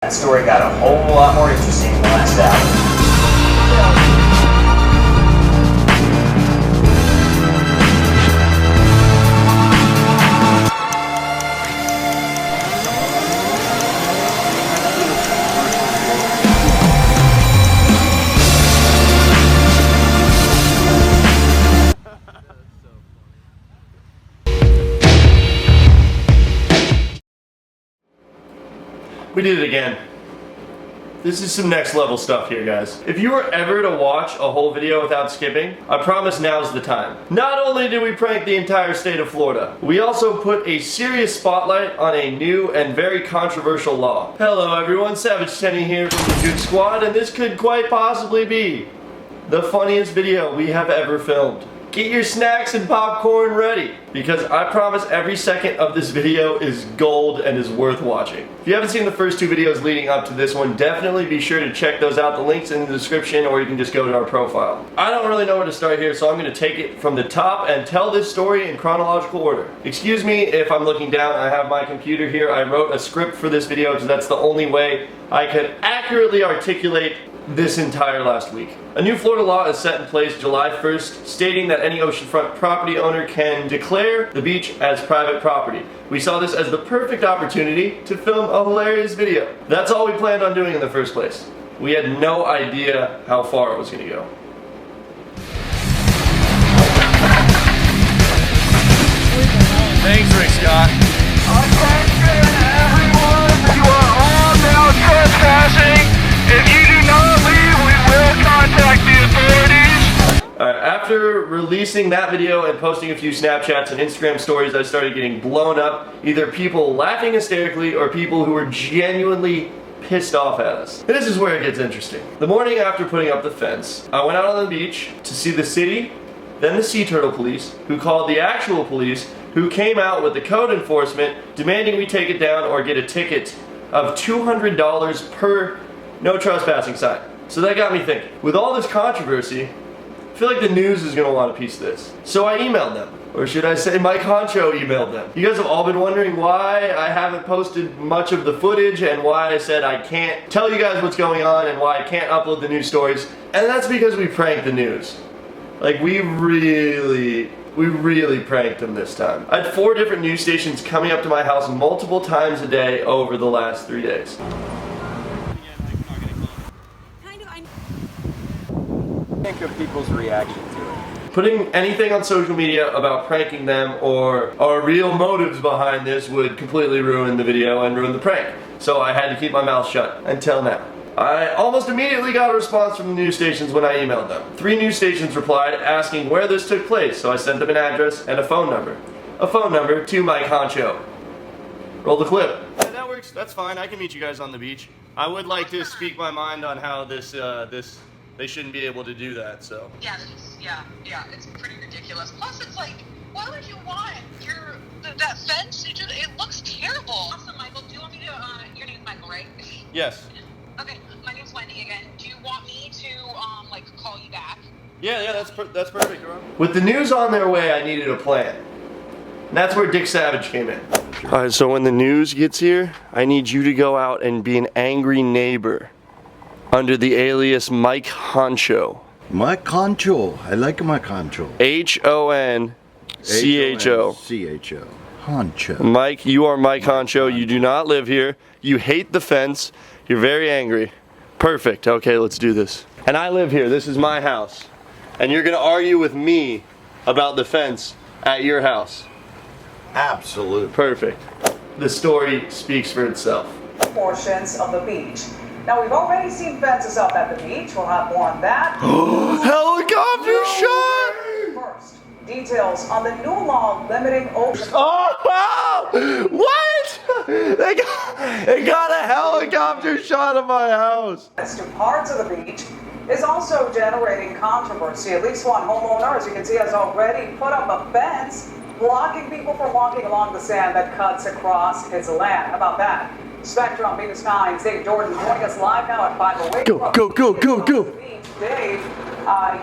That story got a whole lot more interesting in the last hour. We did it again. This is some next level stuff here, guys. If you were ever to watch a whole video without skipping, I promise now's the time. Not only did we prank the entire state of Florida, we also put a serious spotlight on a new and very controversial law. Hello everyone, Savage Tenny here from the Juke Squad, and this could quite possibly be the funniest video we have ever filmed. Get your snacks and popcorn ready, because I promise every second of this video is gold and is worth watching. If you haven't seen the first two videos leading up to this one, definitely be sure to check those out. The link's in the description, or you can just go to our profile. I don't really know where to start here, so I'm going to take it from the top and tell this story in chronological order. Excuse me if I'm looking down. I have my computer here. I wrote a script for this video because that's the only way I could accurately articulate this entire last week. A new Florida law is set in place July 1st, stating that any oceanfront property owner can declare the beach as private property. We saw this as the perfect opportunity to film a hilarious video. That's all we planned on doing in the first place. We had no idea how far it was going to go. Thanks, Rick Scott. Attention everyone, you are all now trespassing. If you do not leave, we will contact the authorities. After releasing that video and posting a few Snapchats and Instagram stories, I started getting blown up. Either people laughing hysterically or people who were genuinely pissed off at us. This is where it gets interesting. The morning after putting up the fence, I went out on the beach to see the city, then the Sea Turtle Police, who called the actual police, who came out with the code enforcement demanding we take it down or get a ticket of $200 per no trespassing sign. So that got me thinking. With all this controversy, I feel like the news is going to want a piece of this. So I emailed them. Or should I say Mike Honcho emailed them. You guys have all been wondering why I haven't posted much of the footage and why I said I can't tell you guys what's going on and why I can't upload the news stories. And that's because we pranked the news. Like, we really pranked them this time. I had 4 different news stations coming up to my house multiple times a day over the last 3 days. Think of people's reaction to it. Putting anything on social media about pranking them or our real motives behind this would completely ruin the video and ruin the prank. So I had to keep my mouth shut until now. I almost immediately got a response from the news stations when I emailed them. 3 news stations replied asking where this took place, so I sent them an address and a phone number. A phone number to Mike Honcho. Roll the clip. Yeah, that works. That's fine. I can meet you guys on the beach. I would like to speak my mind on how they shouldn't be able to do that, so. Yeah, it's pretty ridiculous. Plus, it's like, why would you want that fence? It looks terrible. Also, Michael, do you want me to, your name's Michael, right? Yes. Okay, my name's Wendy again. Do you want me to, call you back? Yeah, that's perfect, Ron. With the news on their way, I needed a plan. And that's where Dick Savage came in. Alright, so when the news gets here, I need you to go out and be an angry neighbor under the alias Mike Honcho. Mike Honcho. I like Mike Honcho. Honcho. Honcho. Honcho. Mike, you are Mike Honcho. You do not live here. You hate the fence. You're very angry. Perfect. Okay, let's do this. And I live here. This is my house. And you're going to argue with me about the fence at your house. Absolutely. Perfect. The story speaks for itself. Portions of the beach. Now, we've already seen fences up at the beach. We'll have more on that. Helicopter shot! First, details on the new law limiting ocean. Oh! What? They got a helicopter shot of my house. To parts of the beach is also generating controversy. At least one homeowner, as you can see, has already put up a fence blocking people from walking along the sand that cuts across his land. How about that? Spectrum, Venus 9, Dave Jordan joining us live now at 508. Go. Dave,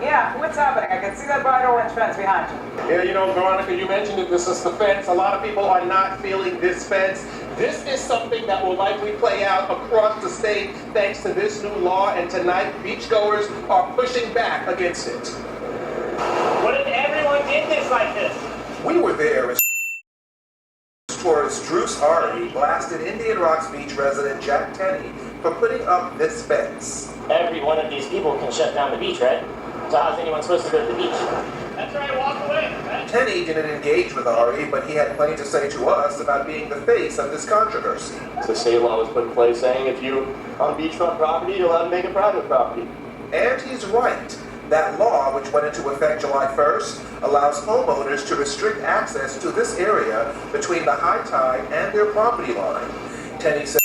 yeah, what's happening? I can see that bright orange fence behind you. Yeah, you know, Veronica, you mentioned that this is the fence. A lot of people are not feeling this fence. This is something that will likely play out across the state thanks to this new law, and tonight beachgoers are pushing back against it. What if everyone did this like this? We were there as tourist Druce Ari blasted Indian Rocks Beach resident Jack Tenney for putting up this fence. Every one of these people can shut down the beach, right? So how's anyone supposed to go to the beach? That's right, walk away. Right? Tenney didn't engage with Ari, but he had plenty to say to us about being the face of this controversy. The state law was put in place saying if you on beachfront property, you're allowed to make it private property. And he's right. That law, which went into effect July 1st, allows homeowners to restrict access to this area between the high tide and their property line. Tenney says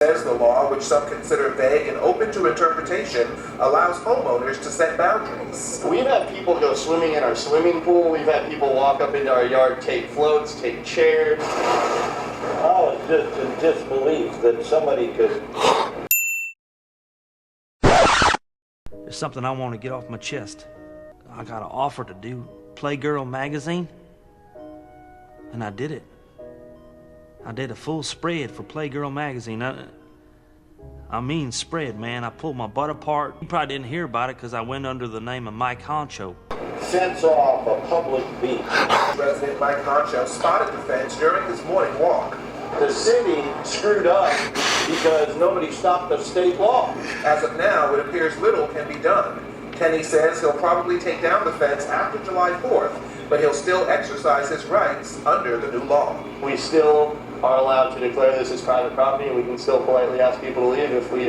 the law, which some consider vague and open to interpretation, allows homeowners to set boundaries. We've had people go swimming in our swimming pool. We've had people walk up into our yard, take floats, take chairs. I was just in disbelief that somebody could... There's something I want to get off my chest. I got an offer to do Playgirl magazine, and I did it. I did a full spread for Playgirl magazine. I mean spread, man. I pulled my butt apart. You probably didn't hear about it because I went under the name of Mike Honcho. Fence off a public beach. Resident Mike Honcho spotted the fence during his morning walk. The city screwed up because nobody stopped the state law. As of now, it appears little can be done. Tenney says he'll probably take down the fence after July 4th, but he'll still exercise his rights under the new law. We still are allowed to declare this as private property, and we can still politely ask people to leave if we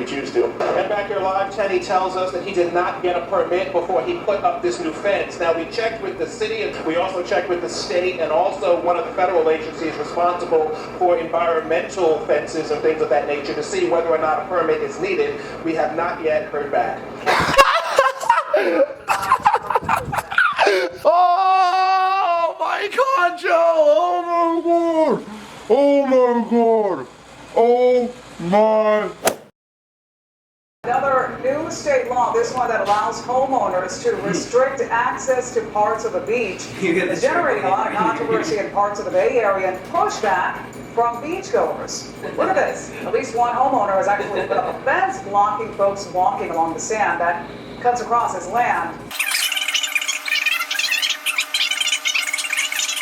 choose to. And back here live, Tenney tells us that he did not get a permit before he put up this new fence. Now, we checked with the city, and we also checked with the state, and also one of the federal agencies responsible for environmental fences and things of that nature to see whether or not a permit is needed. We have not yet heard back. Oh, my Honcho! Oh, my God! Oh, my God! Oh, my... Another new state law, this one that allows homeowners to restrict access to parts of the beach, is generating a lot of controversy in parts of the Bay Area and pushback from beachgoers. Look at this. At least one homeowner has actually put up a fence blocking folks walking along the sand that cuts across his land.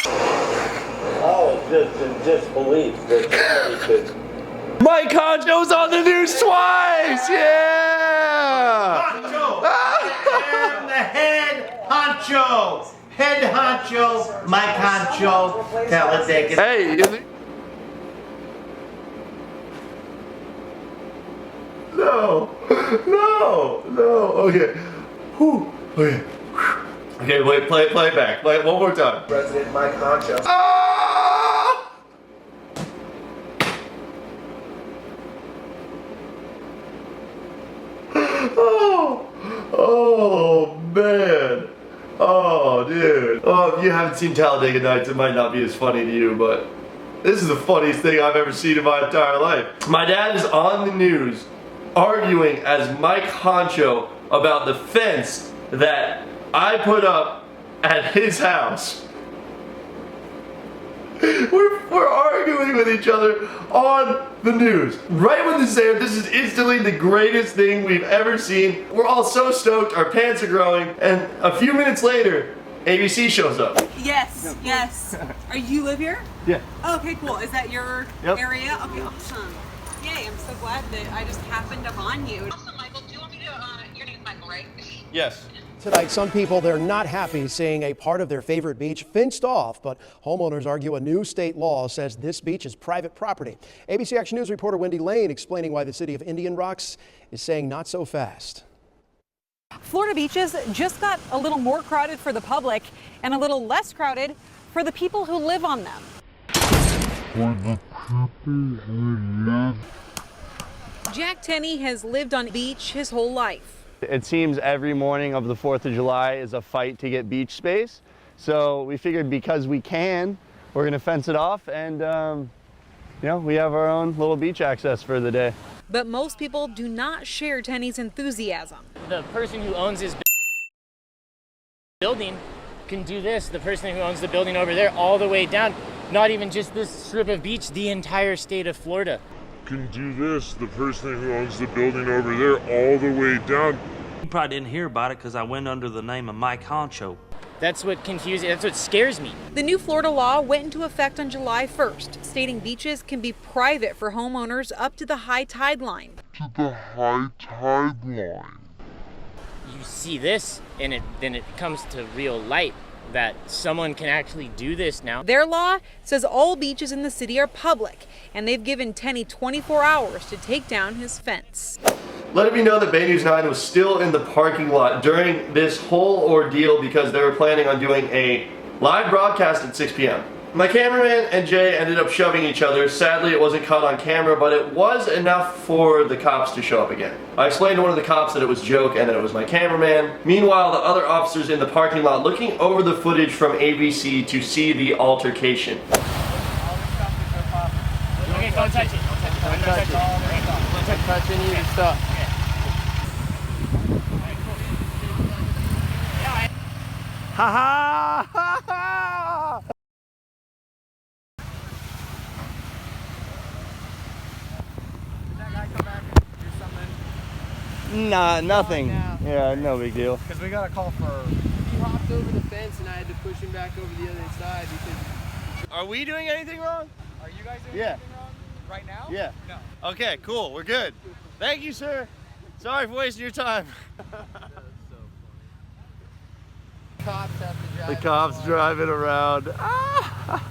I was just in disbelief that somebody could... Mike Honcho's on the news twice! Yeah! Honcho! I am the head honcho! Head honcho, Mike Honcho, Talladega. Hey, No, okay. Whew. Okay. Okay, wait, play it back. Play it one more time. President Mike Honcho. Oh, man. Oh, dude. Oh, if you haven't seen Talladega Nights, it might not be as funny to you, but this is the funniest thing I've ever seen in my entire life. My dad is on the news arguing as Mike Honcho about the fence that I put up at his house. We're arguing with each other on the news. Right when this aired, this is instantly the greatest thing we've ever seen. We're all so stoked, our pants are growing, and a few minutes later, ABC shows up. Yes, yes. You live here? Yeah. Oh, okay, cool. Is that your Yep. area? Okay, awesome. Yay, I'm so glad that I just happened upon you. Also, Michael, do you want me to, your name's Michael, right? Yes. Tonight, some people, they're not happy seeing a part of their favorite beach fenced off, but homeowners argue a new state law says this beach is private property. ABC Action News reporter Wendy Lane explaining why the city of Indian Rocks is saying not so fast. Florida beaches just got a little more crowded for the public and a little less crowded for the people who live on them. Jack Tenney has lived on the beach his whole life. It seems every morning of the 4th of July is a fight to get beach space. So we figured because we can, we're gonna fence it off and you know, we have our own little beach access for the day. But most people do not share Tenney's enthusiasm. The person who owns this building can do this, the person who owns the building over there, all the way down. Not even just this strip of beach, the entire state of Florida. Can do this, the person who owns the building over there, all the way down. You probably didn't hear about it because I went under the name of Mike Honcho. That's what confuses, that's what scares me. The new Florida law went into effect on July 1st, stating beaches can be private for homeowners up to the high tide line. To the high tide line. You see this, and then it comes to real light that someone can actually do this now. Their law says all beaches in the city are public, and they've given Tenney 24 hours to take down his fence. Let it be known that Bay News 9 was still in the parking lot during this whole ordeal because they were planning on doing a live broadcast at 6 p.m. My cameraman and Jay ended up shoving each other. Sadly, it wasn't caught on camera, but it was enough for the cops to show up again. I explained to one of the cops that it was a joke and that it was my cameraman. Meanwhile, the other officers in the parking lot looking over the footage from ABC to see the altercation. Okay, don't touch it. Don't touch it. Don't touch any of the stuff. Ha ha ha ha! Did that guy come back and do something? Nah, nothing. Yeah, no big deal. Because we got a call for... He hopped over the fence and I had to push him back over the other side because... Are we doing anything wrong? Are you guys doing anything wrong? Right now? Yeah. No. Okay, cool. We're good. Thank you, sir. Sorry for wasting your time. Cops have to drive. The cops driving around. Ah!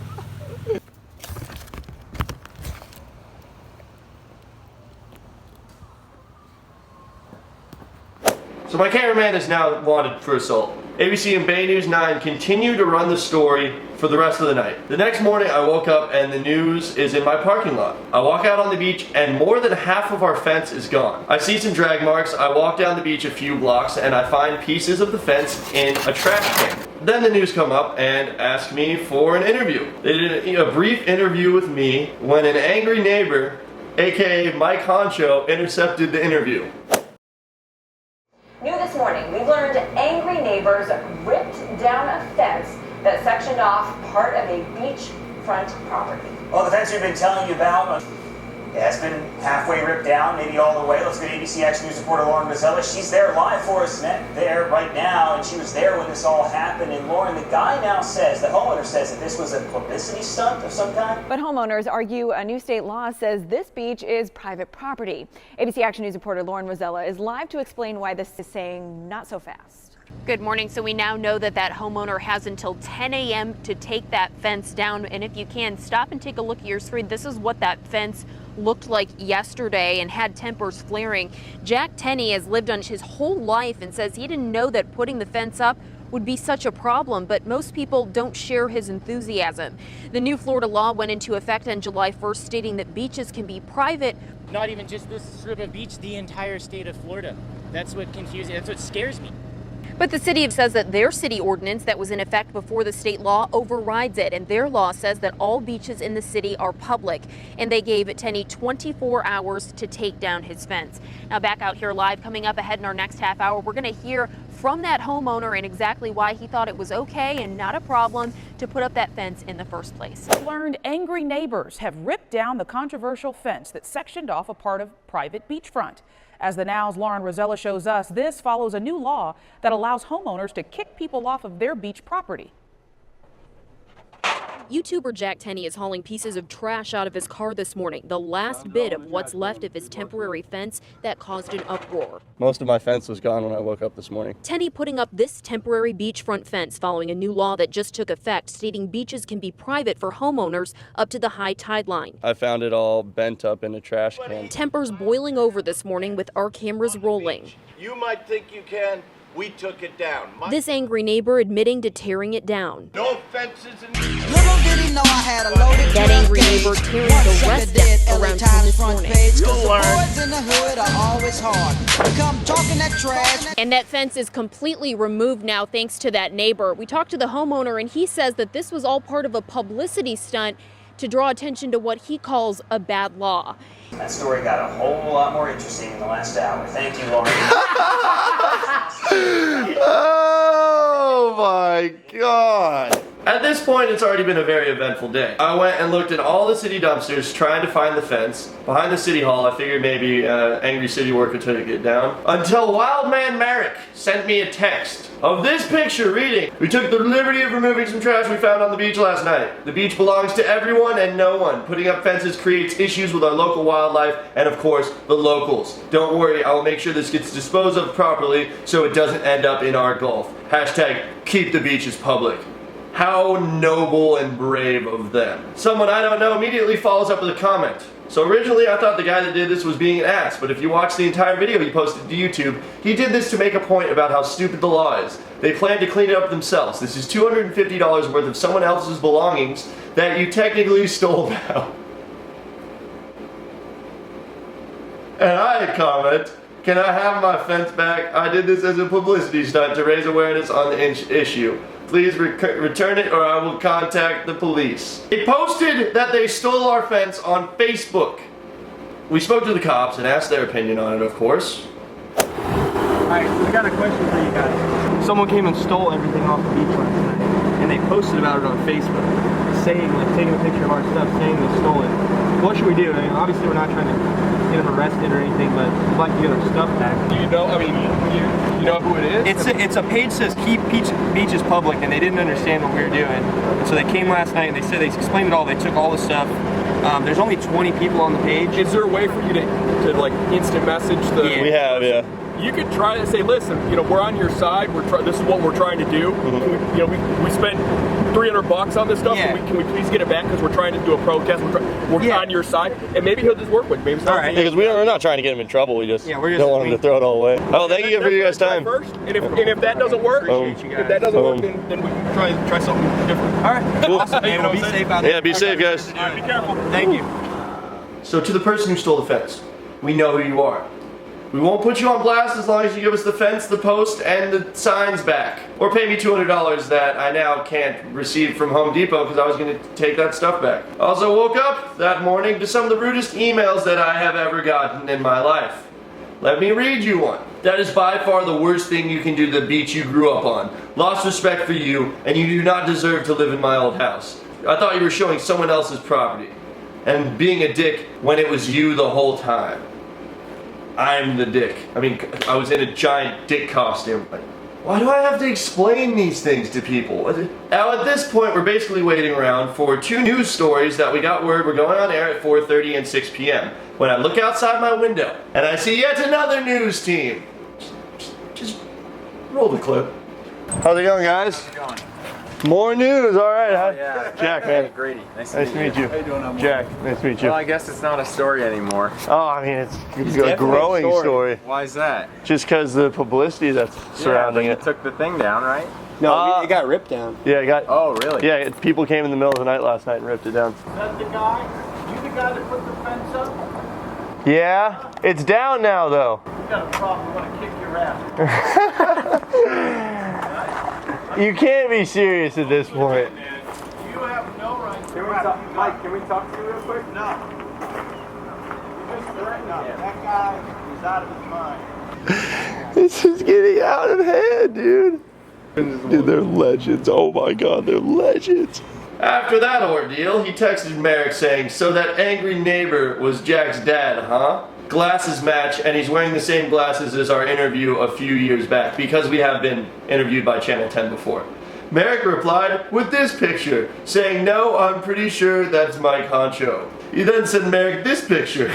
So my cameraman is now wanted for assault. ABC and Bay News 9 continue to run the story for the rest of the night. The next morning I woke up and the news is in my parking lot. I walk out on the beach and more than half of our fence is gone. I see some drag marks, I walk down the beach a few blocks and I find pieces of the fence in a trash can. Then the news come up and ask me for an interview. They did a brief interview with me when an angry neighbor, aka Mike Honcho, intercepted the interview. New this morning, we learned angry neighbors ripped down a fence that sectioned off part of a beachfront property. Well, the fence we've been telling you about has been halfway ripped down, maybe all the way. Let's get ABC Action News reporter Lauren Mazzella. She's there live for us there right now, and she was there when this all happened. And Lauren, the guy now says, the homeowner says that this was a publicity stunt of some kind. But homeowners argue a new state law says this beach is private property. ABC Action News reporter Lauren Mazzella is live to explain why this is saying not so fast. Good morning. So we now know that that homeowner has until 10 a.m. to take that fence down. And if you can, stop and take a look at your screen. This is what that fence looked like yesterday and had tempers flaring. Jack Tenney has lived on his whole life and says he didn't know that putting the fence up would be such a problem, but most people don't share his enthusiasm. The new Florida law went into effect on July 1st, stating that beaches can be private. Not even just this strip of beach, the entire state of Florida. That's what confuses, that's what scares me. But the city says that their city ordinance that was in effect before the state law overrides it, and their law says that all beaches in the city are public, and they gave Tenney 24 hours to take down his fence. Now back out here live, coming up ahead in our next half hour, we're going to hear from that homeowner and exactly why he thought it was okay and not a problem to put up that fence in the first place. Learned angry neighbors have ripped down the controversial fence that sectioned off a part of private beachfront. As the Now's Lauren Rosella shows us, this follows a new law that allows homeowners to kick people off of their beach property. YouTuber Jack Tenney is hauling pieces of trash out of his car this morning, the last bit of what's left of his temporary fence that caused an uproar. Most of my fence was gone when I woke up this morning. Tenney putting up this temporary beachfront fence following a new law that just took effect, stating beaches can be private for homeowners up to the high tide line. I found it all bent up in a trash can. Tempers boiling over this morning with our cameras rolling. You might think you can. We took it down. This angry neighbor admitting to tearing it down. No fences in That angry neighbor tearing the rest down around 10 this morning. And that fence is completely removed now thanks to that neighbor. We talked to the homeowner and he says that this was all part of a publicity stunt to draw attention to what he calls a bad law. That story got a whole lot more interesting in the last hour. Thank you, Lauren. Oh Oh my God. At this point, it's already been a very eventful day. I went and looked at all the city dumpsters trying to find the fence. Behind the city hall, I figured maybe angry city worker took it down. Until Wildman Merrick sent me a text of this picture reading, "We took the liberty of removing some trash we found on the beach last night. The beach belongs to everyone and no one. Putting up fences creates issues with our local wildlife and of course the locals. Don't worry, I will make sure this gets disposed of properly so it doesn't end up in our Gulf. Hashtag keep the beaches public." How noble and brave of them. Someone I don't know immediately follows up with a comment. "So originally I thought the guy that did this was being an ass, but if you watch the entire video he posted to YouTube, he did this to make a point about how stupid the law is. They plan to clean it up themselves. This is $250 worth of someone else's belongings that you technically stole now." And I comment, "Can I have my fence back? I did this as a publicity stunt to raise awareness on the issue. Please return it or I will contact the police." They posted that they stole our fence on Facebook. We spoke to the cops and asked their opinion on it, of course. Alright, so I got a question for you guys. Someone came and stole everything off the beach last night, and they posted about it on Facebook, saying, like, taking a picture of our stuff, saying they stole it. What should we do? I mean, obviously we're not trying to get them arrested or anything, but we'd like to get our stuff back. Do you know, I mean, you know who it is? It's a page that says keep beaches public, and they didn't understand what we were doing. And so they came last night and they said, they explained it all, they took all the stuff. There's only 20 people on the page. Is there a way for you to like instant message the... We have, yeah. You could try to say, listen, you know, we're on your side. This is what we're trying to do. Mm-hmm. Can we spent $300 on this stuff. Yeah. Can we please get it back because we're trying to do a protest. We're on your side, and maybe he'll just work with you. Maybe all right. Because we're not trying to get him in trouble. We just, don't want him to throw it all away. Oh, thank you for your guys' time. First, and if that doesn't work, if that doesn't work, then we can try something different. All right. Cool. Awesome. Hey, well, be safe out there. Yeah, be safe, guys. All right, be careful. Thank you. So to the person who stole the fence, we know who you are. We won't put you on blast as long as you give us the fence, the post, and the signs back. Or pay me $200 that I now can't receive from Home Depot because I was going to take that stuff back. Also woke up that morning to some of the rudest emails that I have ever gotten in my life. Let me read you one. That is by far the worst thing you can do to the beach you grew up on. Lost respect for you, and you do not deserve to live in my old house. I thought you were showing someone else's property and being a dick when it was you the whole time. I'm the dick. I mean, I was in a giant dick costume. Why do I have to explain these things to people? Now at this point, we're basically waiting around for two news stories that we got word were going on air at 4:30 and 6 p.m. When I look outside my window and I see yet another news team. Just roll the clip. How's it going, guys? How's it going? More news, all right. Oh, yeah. Jack, man. Hey, Grady. Nice to meet you. How you doing? Jack, nice to meet you. Well, I guess it's not a story anymore. Oh, I mean, it's a growing story. Why is that? Just because the publicity that's surrounding it. You took the thing down, right? No, it got ripped down. Yeah, it got. Oh, really? Yeah, people came in the middle of the night last night and ripped it down. Is that the guy? You the guy that put the fence up? Yeah, it's down now though. You got a problem, we want to kick your ass. You can't be serious at this point. You have no right to Mike, can we talk to you real quick? No. You just threatened him. That guy is out of his mind. This is getting out of hand, dude. Dude, they're legends. Oh my god, they're legends. After that ordeal, he texted Merrick saying, "So that angry neighbor was Jack's dad, huh?" Glasses match, and he's wearing the same glasses as our interview a few years back, because we have been interviewed by Channel 10 before. Merrick replied with this picture, saying, "No, I'm pretty sure that's Mike Honcho." He then sent Merrick this picture,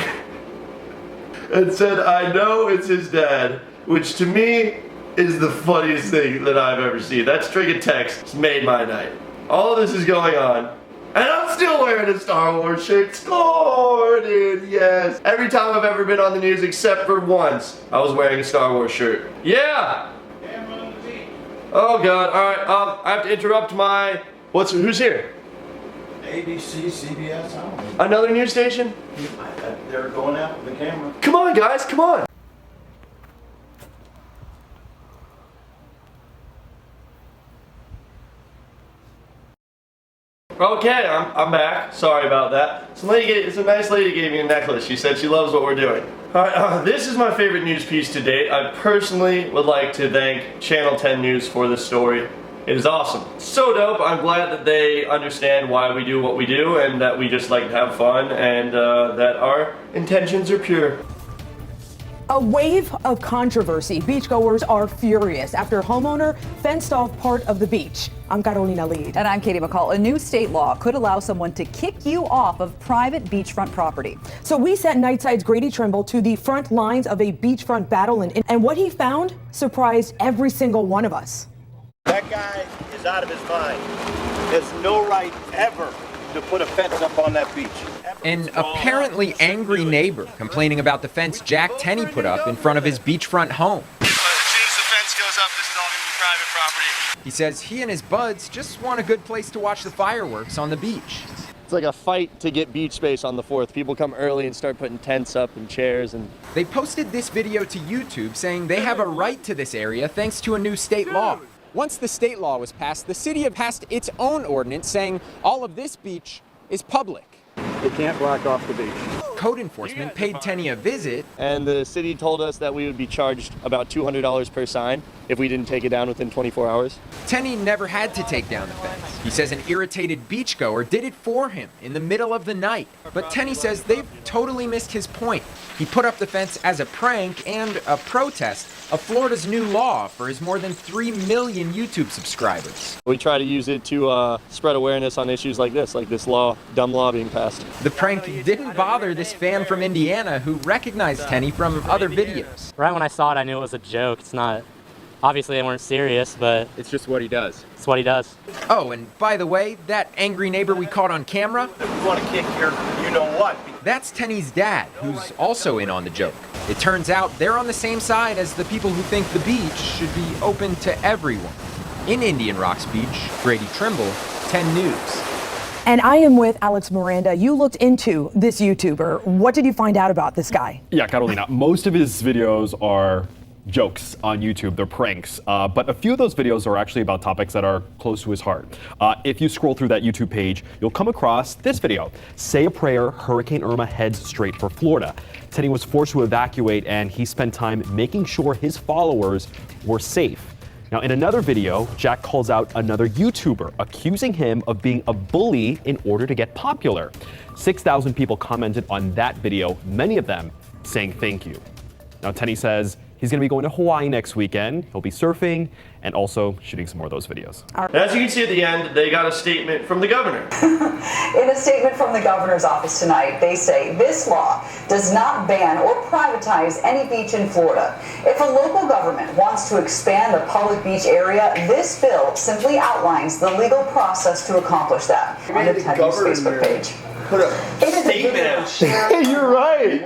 and said, "I know it's his dad," which to me is the funniest thing that I've ever seen. That string of texts made my night. All of this is going on, and I'm still wearing a Star Wars shirt. Score, dude, yes. Every time I've ever been on the news, except for once, I was wearing a Star Wars shirt. Yeah! Oh god, alright, I have to interrupt my... who's here? ABC, CBS, I don't know. Another news station? They're going out with the camera. Come on, guys, come on! Okay, I'm back. Sorry about that. It's a nice lady gave me a necklace. She said she loves what we're doing. Alright, this is my favorite news piece to date. I personally would like to thank Channel 10 News for this story. It is awesome. So dope. I'm glad that they understand why we do what we do and that we just like to have fun and that our intentions are pure. A wave of controversy. Beachgoers are furious after homeowner fenced off part of the beach. I'm Carolina Lead. And I'm Katie McCall. A new state law could allow someone to kick you off of private beachfront property. So we sent Nightside's Grady Trimble to the front lines of a beachfront battle, and what he found surprised every single one of us. That guy is out of his mind. There's no right ever to put a fence up on that beach. An apparently angry neighbor complaining about the fence Jack Tenney put up in front of his beachfront home. As soon as the fence goes up, this is all going to be private property. He says he and his buds just want a good place to watch the fireworks on the beach. It's like a fight to get beach space on the 4th. People come early and start putting tents up and chairs and... They posted this video to YouTube saying they have a right to this area thanks to a new state law. Once the state law was passed, the city had passed its own ordinance saying all of this beach is public. You can't block off the beach. Code enforcement paid Tenney a visit. And the city told us that we would be charged about $200 per sign if we didn't take it down within 24 hours. Tenney never had to take down the fence. He says an irritated beachgoer did it for him in the middle of the night. But Tenney says they've totally missed his point. He put up the fence as a prank and a protest of Florida's new law for his more than 3 million YouTube subscribers. We try to use it to spread awareness on issues like this law, dumb law being passed. The prank didn't bother this fan from Indiana who recognized Tenney from other videos. Right when I saw it, I knew it was a joke. It's not, obviously they weren't serious, but it's just what he does. It's what he does. Oh, and by the way, that angry neighbor we caught on camera, If you want to kick your, you know what. that's Tenney's dad, who's also in on the joke. It turns out they're on the same side as the people who think the beach should be open to everyone. In Indian Rocks Beach, Grady Trimble, 10 News. And I am with Alex Miranda. You looked into this YouTuber. What did you find out about this guy? Yeah, Carolina, most of his videos are jokes on YouTube, they're pranks, but a few of those videos are actually about topics that are close to his heart. If you scroll through that YouTube page, you'll come across this video. Say a prayer, Hurricane Irma heads straight for Florida. Tenney was forced to evacuate and he spent time making sure his followers were safe. Now, in another video, Jack calls out another YouTuber, accusing him of being a bully in order to get popular. 6,000 people commented on that video, many of them saying thank you. Now, Tenney says he's going to be going to Hawaii next weekend. He'll be surfing and also shooting some more of those videos. As you can see at the end, they got a statement from the governor. In a statement from the governor's office tonight, they say this law does not ban or privatize any beach in Florida. If a local government wants to expand a public beach area, this bill simply outlines the legal process to accomplish that. On the Tenney's Facebook page. Put a statement out. Hey, you're right.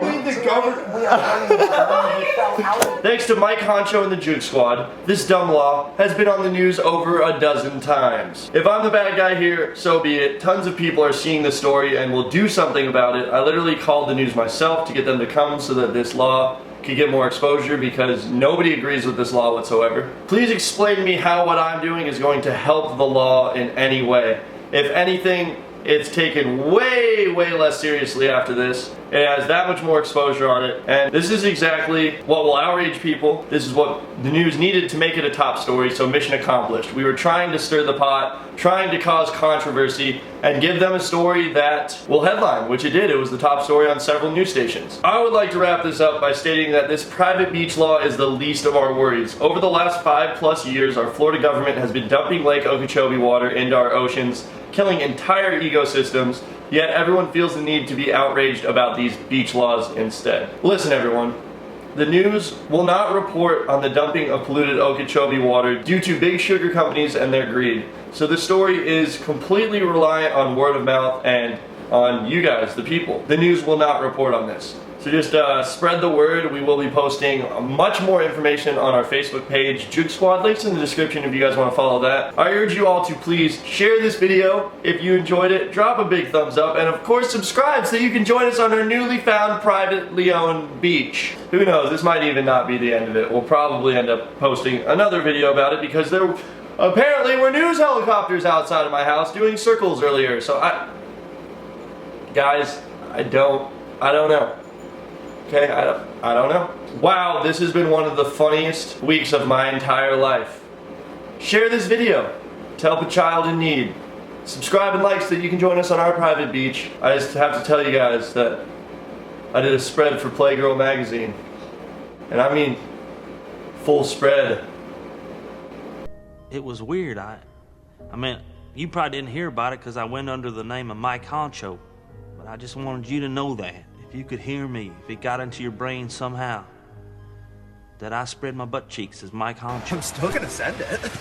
Thanks to Mike Honcho and the Juke Squad, this dumb law has been on the news over a dozen times. If I'm the bad guy here, so be it. Tons of people are seeing this story and will do something about it. I literally called the news myself to get them to come so that this law could get more exposure because nobody agrees with this law whatsoever. Please explain to me how what I'm doing is going to help the law in any way. If anything, it's taken way less seriously after this. It has that much more exposure on it. And this is exactly what will outrage people. This is what the news needed to make it a top story, so mission accomplished. We were trying to stir the pot, trying to cause controversy, and give them a story that will headline, which it did. It was the top story on several news stations. I would like to wrap this up by stating that this private beach law is the least of our worries. Over the last 5+ years, our Florida government has been dumping Lake Okeechobee water into our oceans, killing entire ecosystems, yet everyone feels the need to be outraged about these beach laws instead. Listen everyone, the news will not report on the dumping of polluted Okeechobee water due to big sugar companies and their greed. So the story is completely reliant on word of mouth and on you guys, the people. The news will not report on this. So just spread the word. We will be posting much more information on our Facebook page, Juke Squad. Links in the description if you guys want to follow that. I urge you all to please share this video if you enjoyed it. Drop a big thumbs up and of course subscribe so you can join us on our newly found privately owned beach. Who knows, this might even not be the end of it. We'll probably end up posting another video about it because there apparently were news helicopters outside of my house doing circles earlier. So guys, I don't know. Okay, I don't know. Wow, this has been one of the funniest weeks of my entire life. Share this video. to help a child in need. Subscribe and like so that you can join us on our private beach. I just have to tell you guys that I did a spread for Playgirl magazine. And I mean, full spread. It was weird. I mean, you probably didn't hear about it because I went under the name of Mike Honcho. But I just wanted you to know that. If you could hear me, if it got into your brain somehow, that I spread my butt cheeks as Mike Honcho. I'm still gonna send it.